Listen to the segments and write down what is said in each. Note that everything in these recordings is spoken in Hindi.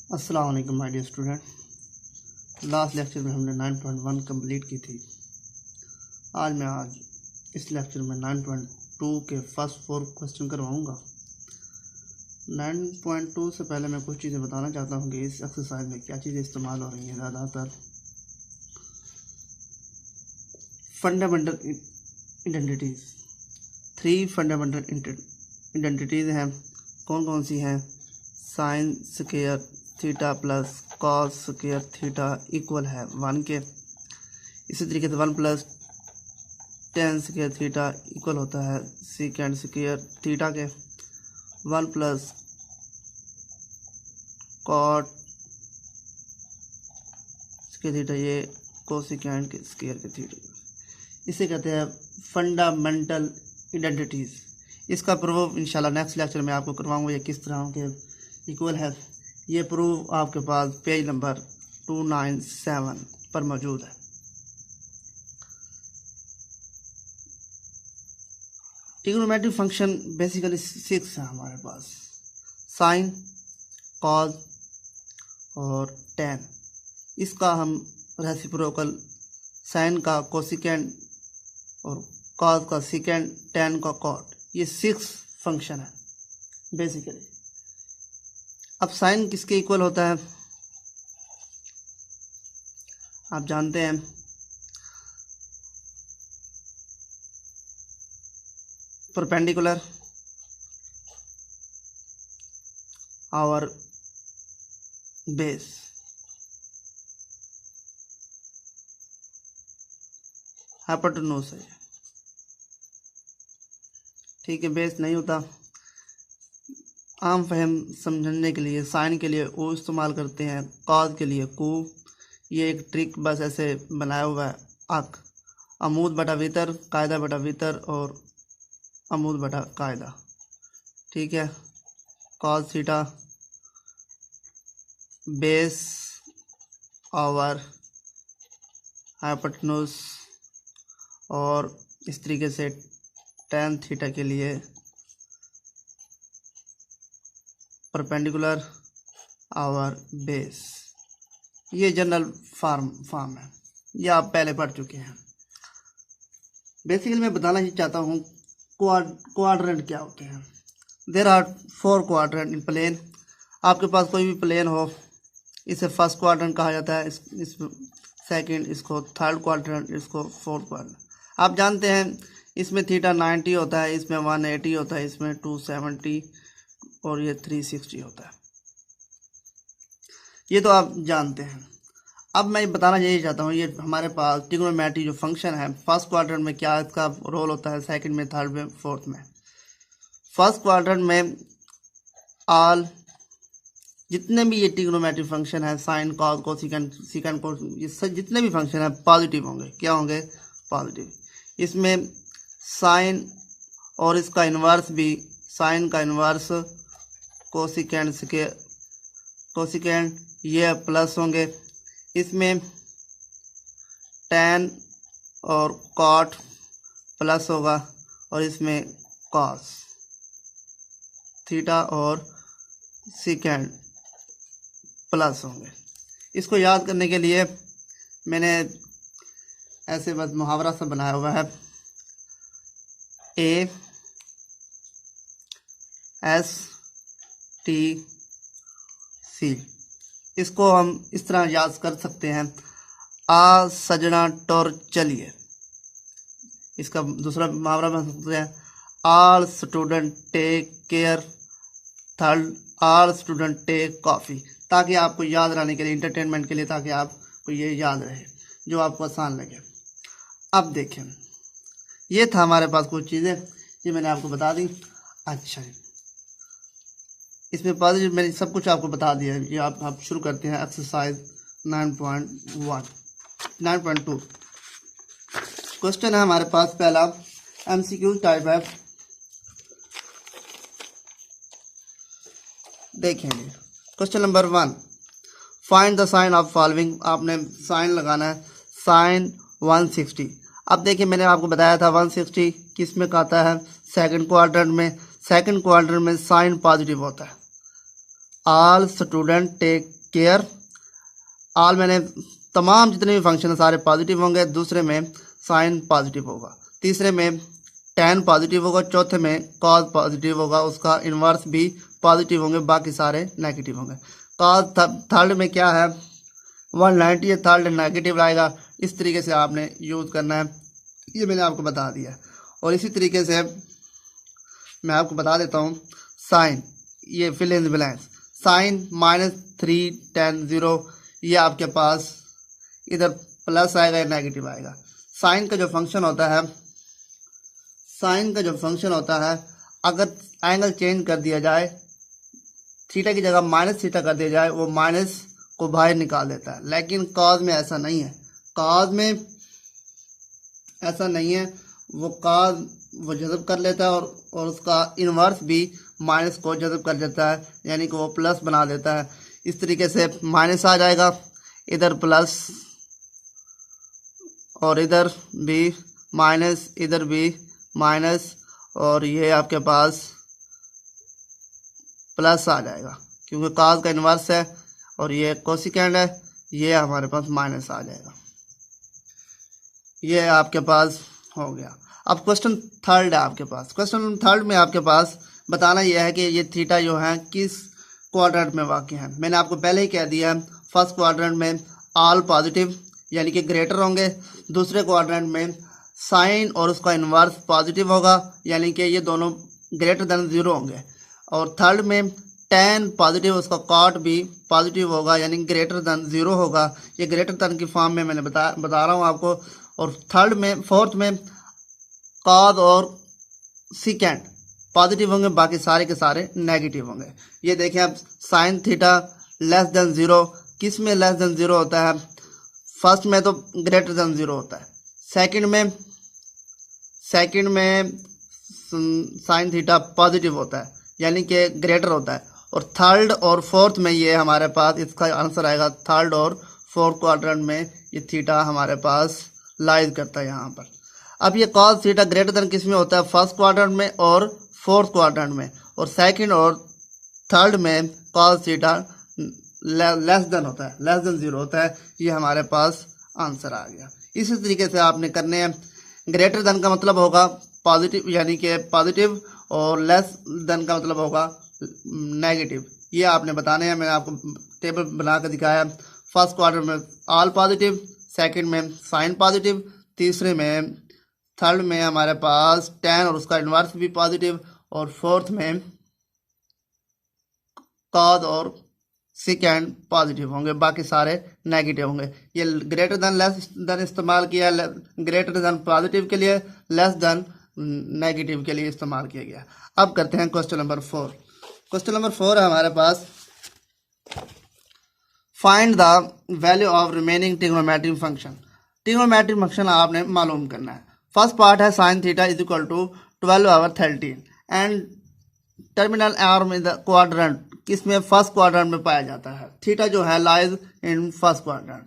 अस्सलाम वालेकुम my dear student. Last lecture में हमने 9.1 कंप्लीट की थी। आज इस लेक्चर में 9.2 के फर्स्ट 4 क्वेश्चन करवाऊंगा। 9.2 से पहले मैं कुछ चीज़ें बताना चाहता हूँ कि इस एक्सरसाइज में क्या चीज़ें इस्तेमाल हो रही हैं। ज़्यादातर फंडामेंटल आइडेंटिटीज़, 3 फंडामेंटल आइडेंटिटीज़ हैं। कौन कौन सी हैं? Sine square theta plus cos square theta equal है 1 के। इसी तरीके से 1 plus ten square theta equal होता है सीकेंड स्क्वायर थीटा के। 1 प्लस कॉट स्क्वायर थीटा ये कोसिकेंड के स्क्वायर के थीटा। इसे कहते हैं फंडामेंटल आइडेंटिटीज़। इसका प्रूफ इंशाल्लाह नेक्स्ट लेक्चर में आपको करवाऊंगा ये किस तरह के इक्वल है। ये प्रूफ आपके पास पेज नंबर 297 पर मौजूद है। ट्रिग्नोमेट्रिक फंक्शन बेसिकली 6 है हमारे पास, साइन, कॉस और टेन। इसका हम रेसिप्रोकल, साइन का कोसिकेंड और कॉस का सीकेंड, टेन का कॉट, ये 6 फंक्शन है बेसिकली। अब साइन किसके इक्वल होता है? आप जानते हैं परपेंडिकुलर और बेस। हाइपोटेन्यूज है, ठीक है। बेस नहीं होता। आम फहम समझने के लिए साइन के लिए ओ इस्तेमाल करते हैं, कॉस के लिए कू। ये एक ट्रिक बस ऐसे बनाया हुआ है। अमूद बटा वितर, कायदा बटा वितर और अमूद बटा कायदा, ठीक है। Cos theta base over hypotenuse, और इस तरीके से टेन थीटा के लिए परपेंडिकुलर और बेस। ये जनरल फॉर्म है, ये आप पहले पढ़ चुके हैं। बेसिकली मैं बताना ही चाहता हूँ क्वाड्रेंट क्या होते हैं। There are 4 quadrant in plane. आपके पास कोई भी प्लेन हो, इसे फर्स्ट क्वाड्रेंट कहा जाता है, इस सेकंड, इसको थर्ड क्वाड्रेंट, इसको फोर्थ क्वाड्रेंट। आप जानते हैं इसमें थीटा 90 होता है, इसमें 180 होता है, इसमें 270 और ये 360 होता है। ये तो आप जानते हैं। अब मैं बताना यही चाहता हूँ, ये हमारे पास ट्रिग्नोमेट्री जो फंक्शन है, फर्स्ट क्वाड्रेंट में क्या इसका रोल होता है, सेकंड में, थर्ड में, फोर्थ में। फर्स्ट क्वाड्रेंट में ऑल जितने भी ये ट्रिग्नोमेट्री फंक्शन है, साइन, कॉस, कोसिकेंड, सीकेंड, कोस, ये जितने भी फंक्शन है पॉजिटिव होंगे। क्या होंगे? पॉजिटिव। इसमें साइन और इसका इन्वर्स भी, साइन का इन्वर्स कोसिकेंड ये प्लस होंगे। इसमें टेन और कॉट प्लस होगा, और इसमें कॉस थीटा और सीकेंड प्लस होंगे। इसको याद करने के लिए मैंने ऐसे बस मुहावरा सा बनाया हुआ है, ए एस टी सी। इसको हम इस तरह याद कर सकते हैं, आ सजना टोर चलिए। इसका दूसरा मुहावरा बन सकते हैं, all student take care, third all student take coffee. ताकि आपको याद रहने के लिए, इंटरटेनमेंट के लिए, ताकि आपको ये याद रहे, जो आपको आसान लगे। अब देखें, ये था हमारे पास कुछ चीज़ें, ये मैंने आपको बता दी। अच्छा, इसमें पॉजिटिव मैंने सब कुछ आपको बता दिया है। ये आप शुरू करते हैं एक्सरसाइज 9.2। क्वेश्चन है हमारे पास पहला, एमसीक्यू टाइप है। देखेंगे question number 1, find the sign of following. आपने साइन लगाना है, साइन 160। अब देखिए, मैंने आपको बताया था 160 किस में आता है? सेकंड क्वाड्रेंट में। सेकंड क्वाड्रेंट में साइन पॉजिटिव होता है। All student take care all, मैंने तमाम जितने भी फंक्शन सारे पॉजिटिव होंगे। दूसरे में साइन पॉजिटिव होगा, तीसरे में tan पॉजिटिव होगा, चौथे में कॉज पॉजिटिव होगा, उसका इन्वर्स भी पॉजिटिव होंगे, बाकी सारे नेगेटिव होंगे। कॉज थर्ड में क्या है 190 है, थर्ड नेगेटिव आएगा। इस तरीके से आपने यूज़ करना है, ये मैंने आपको बता दिया। और इसी तरीके से मैं आपको बता देता हूँ साइन, ये fill in blanks, sine -3 tan 0, ये आपके पास इधर प्लस आएगा या नेगेटिव आएगा। साइन का जो फंक्शन होता है, साइन का जो फंक्शन होता है, अगर एंगल चेंज कर दिया जाए, थीटा की जगह माइनस थीटा कर दिया जाए, वो माइनस को बाहर निकाल देता है। लेकिन कॉज में ऐसा नहीं है, कॉज में ऐसा नहीं है, वो कॉज वो जज़ब कर लेता है और उसका इन्वर्स भी माइनस को जज़ब कर देता है, यानी कि वो प्लस बना देता है। इस तरीके से माइनस आ जाएगा, इधर प्लस और इधर भी माइनस, इधर भी माइनस, और ये आपके पास प्लस आ जाएगा क्योंकि कॉस का इन्वर्स है और ये कोसिकेंड है, ये हमारे पास माइनस आ जाएगा। ये आपके पास हो गया। अब क्वेश्चन थर्ड है आपके पास। क्वेश्चन थर्ड में आपके पास बताना यह है कि ये थीटा जो है किस क्वाड्रेंट में वाक़ है। मैंने आपको पहले ही कह दिया है, फर्स्ट क्वाड्रेंट में ऑल पॉजिटिव यानी कि ग्रेटर होंगे, दूसरे क्वाड्रेंट में साइन और उसका इन्वर्स पॉजिटिव होगा यानी कि ये दोनों ग्रेटर देन 0 होंगे, और थर्ड में tan पॉजिटिव उसका कॉट भी पॉजिटिव होगा यानी ग्रेटर देन 0 होगा। ये ग्रेटर देन की फॉर्म में मैंने बता रहा हूँ आपको। और थर्ड में फोर्थ में कॉज और सीकेंड पॉजिटिव होंगे, बाकी सारे के सारे नेगेटिव होंगे। ये देखें आप, साइन थीटा लेस देन 0, किस में लेस देन 0 होता है? फर्स्ट में तो ग्रेटर देन 0 होता है, सेकंड में साइन थीटा पॉजिटिव होता है यानी कि ग्रेटर होता है, और थर्ड और फोर्थ में ये हमारे पास इसका आंसर आएगा। थर्ड और फोर्थ क्वाड्रेंट में ये थीटा हमारे पास लाइज करता है यहाँ पर। अब ये कॉस थीटा ग्रेटर देन किस में होता है? फर्स्ट क्वाड्रेंट में और फोर्थ क्वाड्रेंट में, और सेकंड और थर्ड में कॉस थीटा लेस देन होता है, लेस देन 0 होता है। ये हमारे पास आंसर आ गया। इसी तरीके से आपने करने हैं। ग्रेटर देन का मतलब होगा पॉजिटिव यानी कि पॉजिटिव, और लेस देन का मतलब होगा नेगेटिव। ये आपने बताने हैं। मैंने आपको टेबल बना कर दिखाया। फर्स्ट क्वार्टर में ऑल पॉजिटिव, सेकंड में साइन पॉजिटिव, तीसरे में थर्ड में हमारे पास tan और उसका इन्वर्स भी पॉजिटिव, और फोर्थ में कॉज और सेकेंड पॉजिटिव होंगे, बाकी सारे नेगेटिव होंगे। ये ग्रेटर देन लेस देन इस्तेमाल किया, ग्रेटर देन पॉजिटिव के लिए, लेस देन नेगेटिव के लिए इस्तेमाल किया गया। अब करते हैं क्वेश्चन नंबर 4। क्वेश्चन नंबर 4 है हमारे पास, find the value of remaining trigonometric function. Trigonometric function आपने मालूम करना है। फर्स्ट पार्ट है sine theta is equal to 12/13 and terminal arm in the quadrant, किसमें? फर्स्ट क्वाड्रेंट में पाया जाता है। थीटा जो है लाइज इन फर्स्ट क्वाड्रेंट।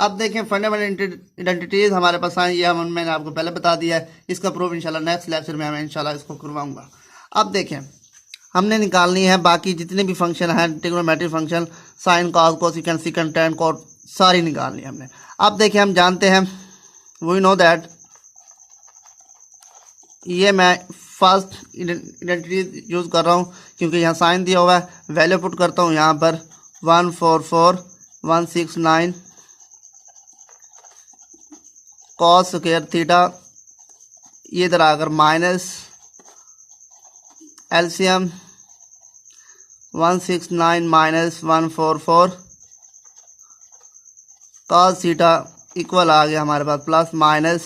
अब देखें फंडामेंटल आइडेंटिटीज हमारे पास आई, ये मैंने आपको पहले बता दिया है। इसका प्रूफ इंशाल्लाह नेक्स्ट लेक्चर में मैं इंशाल्लाह इसको करवाऊंगा। अब देखें हमने निकालनी है बाकी जितने भी फंक्शन हैं trigonometric function, sine cos cosecant secant tan cot, सारी निकालनी है हमने। अब देखें हम जानते हैं, वी नो दैट, ये मैं फर्स्ट आइडेंटिटी यूज़ कर रहा हूँ क्योंकि यहाँ साइन दिया हुआ है। वैल्यू पुट करता हूँ यहाँ पर 144,169 कॉस स्क्वायर थीटा, ये इधर आकर minus LCM 169 minus 144 cos theta equal आ गया हमारे पास प्लस माइनस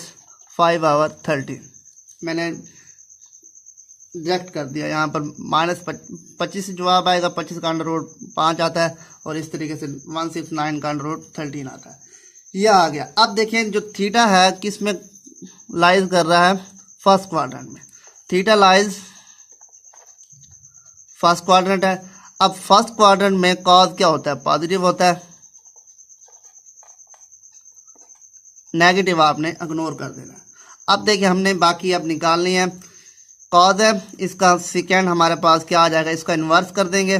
5/13। मैंने डिडक्ट कर दिया यहाँ पर माइनस 25 जवाब आएगा, 25 का √5 आता है, और इस तरीके से 169 का √13 आता है। यह आ गया। अब देखें जो थीटा है किस में लाइज कर रहा है? फर्स्ट क्वाड्रेंट में। थीटा लाइज फर्स्ट क्वाड्रेंट है। अब फर्स्ट क्वाड्रेंट में कॉज क्या होता है? पॉजिटिव होता है, नेगेटिव आपने इग्नोर कर देना। अब देखिए हमने बाकी अब निकालनी है। कॉज है, इसका सेकेंड हमारे पास क्या आ जाएगा? इसका इन्वर्स कर देंगे,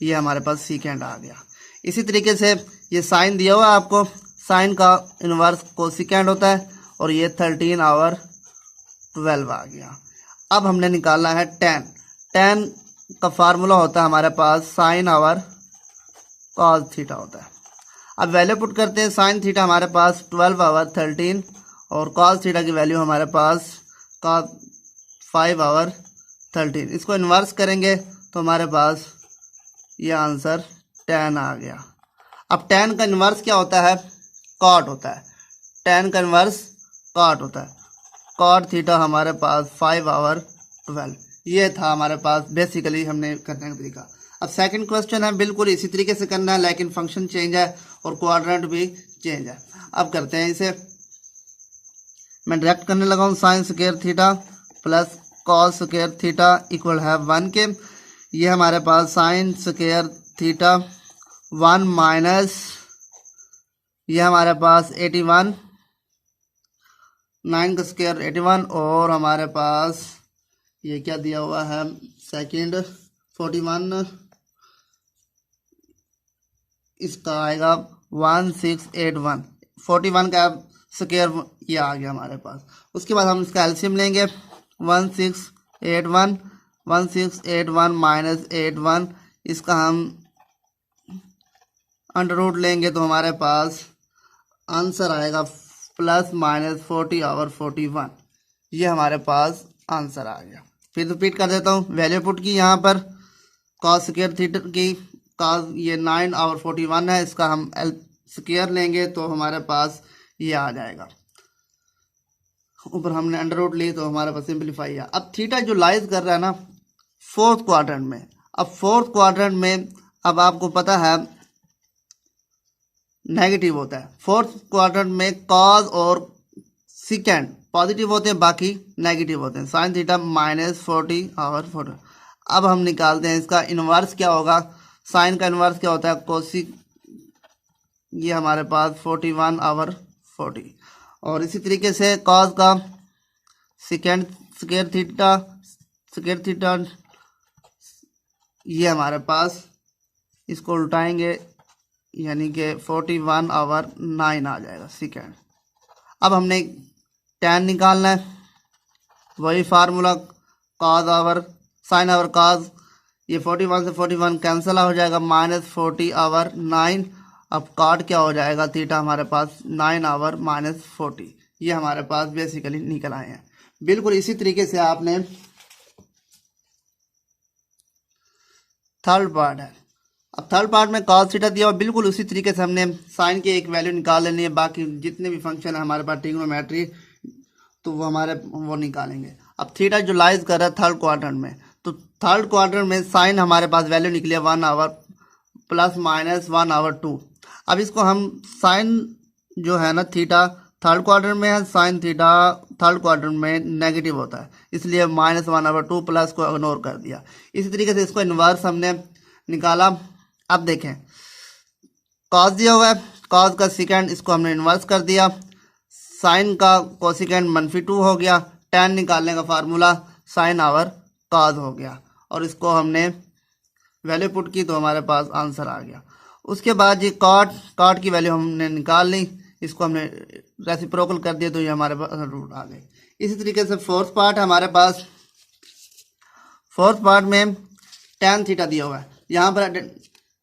ये हमारे पास सीकेंड आ गया। इसी तरीके से ये साइन दिया हुआ है आपको, साइन का इन्वर्स कोसिकेंड होता है और ये 13/12 आ गया। अब हमने निकालना है टेन। टेन का फार्मूला होता है हमारे पास साइन आवर कॉस थीटा होता है। अब वैल्यू पुट करते हैं, साइन थीटा हमारे पास 12/13 और कॉस थीटा की वैल्यू हमारे पास का 5/13। इसको इन्वर्स करेंगे तो हमारे पास ये आंसर 10 आ गया। अब 10 का इन्वर्स क्या होता है? कॉट होता है। 10 का इन्वर्स कॉट होता है। कॉट थीटा हमारे पास 5/12। ये था हमारे पास बेसिकली हमने करने का तरीका। अब सेकंड क्वेश्चन है, बिल्कुल इसी तरीके से करना है लेकिन फंक्शन चेंज है और क्वाड्रेंट भी चेंज है। अब करते हैं इसे, मैं डायरेक्ट करने लगा हूँ। Sine square theta plus cos square theta equal है 1 के। ये हमारे पास साइन स्क्वायर थीटा 1 माइनस ये हमारे पास 81, 9 का स्क्वायर 81 और हमारे पास ये क्या दिया हुआ है सेकंड 41, इसका आएगा 1681। 41 का स्क्वायर ये आ गया हमारे पास। उसके बाद हम इसका एलसीएम लेंगे 1681 माइनस 81, इसका हम अंडर रूट लेंगे तो हमारे पास आंसर आएगा प्लस माइनस 40/41। ये हमारे पास आंसर आ गया। फिर रिपीट कर देता हूँ, वैल्यू पुट की यहाँ पर कॉस स्क्वायर थीटा की कॉस ये 9/41 है, इसका हम एल स्क्वायर लेंगे तो हमारे पास ये आ जाएगा। ऊपर हमने अंडर रूट ली तो हमारे पास सिंपलीफाई है। अब थीटा जो लाइज कर रहा है ना फोर्थ क्वाड्रेंट में, अब फोर्थ क्वाड्रेंट में अब आपको पता है नेगेटिव होता है। फोर्थ क्वाड्रेंट में कॉस और सिकेंड पॉजिटिव होते हैं, बाकी नेगेटिव होते हैं। Sine theta minus 40/40। अब हम निकालते हैं इसका इन्वर्स क्या होगा। साइन का इन्वर्स क्या होता है? कोसिक, ये हमारे पास 41/40। और इसी तरीके से कॉस का सिकेंड स्क्वायर थीटा ये हमारे पास, इसको उल्टाएंगे यानी कि 41/9 आ जाएगा सेकेंड। अब हमने tan निकालना है, वही formula cos over sine over cos, ये 41 से 41 कैंसिल हो जाएगा माइनस 40/9। अब कॉट क्या हो जाएगा थीटा हमारे पास 9/-40। ये हमारे पास बेसिकली निकल आए हैं। बिल्कुल इसी तरीके से आपने थर्ड पार्ट है। अब थर्ड पार्ट में कॉस थीटा दिया हुआ, बिल्कुल उसी तरीके से हमने साइन की एक वैल्यू निकाल लेनी है। बाकी जितने भी फंक्शन है हमारे पास ट्रिग्नोमेट्री तो वो निकालेंगे। अब थीटा जो लाइज कर रहा है थर्ड क्वाड्रेंट में, तो थर्ड क्वाड्रेंट में साइन हमारे पास वैल्यू निकली है 1 प्लस माइनस 1/2। अब इसको हम साइन जो है ना थीटा थर्ड क्वाड्रेंट में है, साइन थीटा थर्ड क्वाड्रेंट में नेगेटिव होता है, इसलिए माइनस 1/2 प्लस को इग्नोर कर दिया। इसी तरीके से इसको इन्वर्स हमने निकाला। अब देखें कॉस दिया हुआ है, कॉस का सिकेंड इसको हमने इन्वर्स कर दिया, साइन का कोसिकेंड -2 हो गया। tan निकालने का फार्मूला साइन आवर कॉस हो गया और इसको हमने वैल्यू पुट की तो हमारे पास आंसर आ गया। उसके बाद ये कॉट की वैल्यू हमने निकाल ली, इसको हमने रेसिप्रोकल कर दिया तो ये हमारे पास रूट आ गए। इसी तरीके से फोर्थ पार्ट हमारे पास, फोर्थ पार्ट में tan थीटा दिया हुआ है। यहाँ पर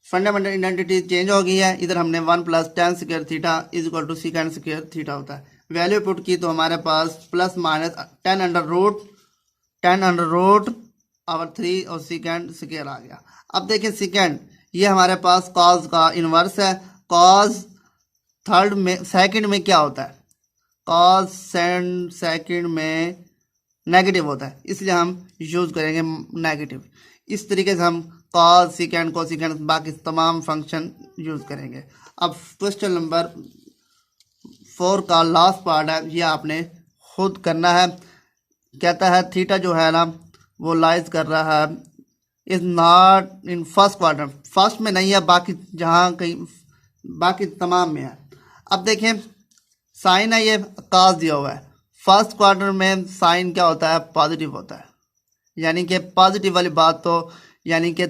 फंडामेंटल आइडेंटिटी चेंज हो गई है, इधर हमने 1 plus tan square theta is equal to secant square theta होता है। वैल्यू पुट की तो हमारे पास प्लस माइनस 10 अंडर रूट और 3 और सेकेंड स्क्वायर आ गया। अब देखिए सेकेंड ये हमारे पास कॉस का इन्वर्स है। कॉस थर्ड में सेकंड में क्या होता है? कॉस सेकंड में नेगेटिव होता है, इसलिए हम यूज करेंगे नेगेटिव। इस तरीके से हम कॉस सेकंड कोसेकंड बाकी तमाम फंक्शन यूज करेंगे। अब क्वेश्चन नंबर 4 का लास्ट पार्ट है, ये आपने खुद करना है। कहता है थीटा जो है ना वो लाइज कर रहा है is not in first quadrant, first में नहीं है, बाकी जहाँ कहीं बाकी तमाम में है। अब देखें साइन है, ये कॉस दिया हुआ है। फर्स्ट क्वाड्रेंट में साइन क्या होता है? पॉजिटिव होता है, यानी कि पॉजिटिव वाली बात तो यानी कि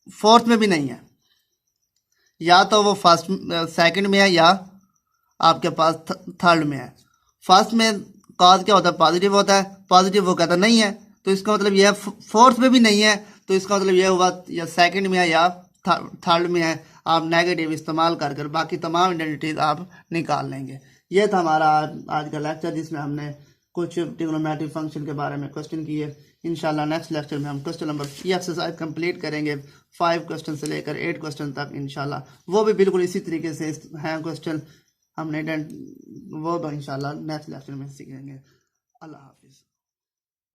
फोर्थ में भी नहीं है, या तो वो फर्स्ट सेकंड में है या आपके पास थर्ड में है। फर्स्ट में कॉज क्या होता है, पॉजिटिव होता है, पॉजिटिव वो कहता नहीं है, तो इसका मतलब यह फोर्थ में भी नहीं है, तो इसका मतलब यह हुआ या सेकंड में है या थर्ड में है। आप नेगेटिव इस्तेमाल कर कर बाकी तमाम आइडेंटिटीज आप निकाल लेंगे। ये था हमारा आज का लेक्चर, जिसमें हमने कुछ ट्रिग्नोमेट्रिक फंक्शन के बारे में क्वेश्चन किए। इंशाल्लाह नेक्स्ट लेक्चर में हम क्वेश्चन नंबर ये एक्सरसाइज कंप्लीट करेंगे 5 क्वेश्चन से लेकर 8 क्वेश्चन तक इंशाल्लाह। वो भी बिल्कुल इसी तरीके से हैं क्वेश्चन, हमने वो इंशाल्लाह नेक्स्ट लेक्चर में सीखेंगे। अल्लाह हाफिज़।